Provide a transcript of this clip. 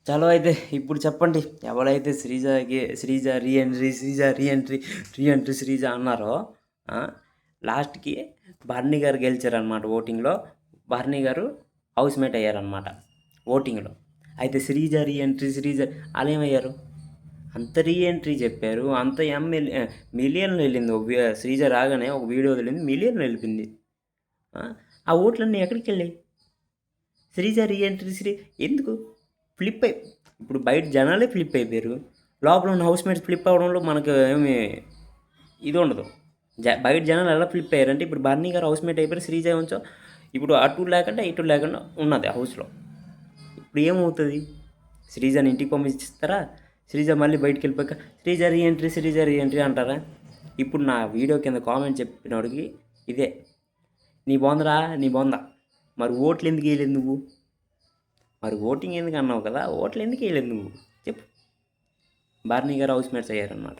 చలో అయితే ఇప్పుడు చెప్పండి. ఎవరైతే శ్రీజ రీఎంట్రీ శ్రీజ అన్నారో లాస్ట్‌కి బర్నీ గారు గెలిచారనమాట ఓటింగ్‌లో. బర్నీ గారు హౌస్‌మేట్ అయ్యారనమాట ఓటింగ్‌లో. అయితే శ్రీజ ఆళ్ళేమయ్యారు? అంత రీఎంట్రీ చెప్పారు. అంత మిలియన్‌లో వెళ్ళింది. శ్రీజ రాగానే ఒక వీడియో వదిలింది. మిలియన్‌లో వెళ్ళిపోయింది. ఆ ఓట్లన్నీ ఎక్కడికెళ్ళాయి? శ్రీజ రీఎంట్రీ ఎందుకు? ఇప్పుడు బయట జనాలే ఫ్లిప్ అయిపోయారు. లోపల ఉన్న హౌస్‌మేట్స్ ఫ్లిప్ అవ్వడంలో మనకు ఏమి ఇది ఉండదు. బయట జనాలు ఎలా ఫ్లిప్ అయ్యారంటే ఇప్పుడు బర్నీ గారు హౌస్‌మేట్ అయిపోయారు. శ్రీజ కొంచెం ఇప్పుడు అటు లేకుండా ఇటు లేకుండా ఉన్నది హౌస్‌లో. ఇప్పుడు ఏమవుతుంది? శ్రీజని ఇంటికి పంపించేస్తారా? శ్రీజ మళ్ళీ బయటికి వెళ్ళిపోయాక శ్రీజ రీఎంట్రీ అంటారా? ఇప్పుడు నా వీడియో కింద కామెంట్ చెప్పినోడికి ఇదే. నీ బొంద. మరి ఓట్లు ఎందుకు వేయలేదు నువ్వు? మరి ఓటింగ్ ఎందుకు అన్నావు కదా, ఓట్లు ఎందుకు వేయలేదు నువ్వు చెప్పు. బర్నీ గారు హౌస్మేట్స్ అయ్యారనమాట.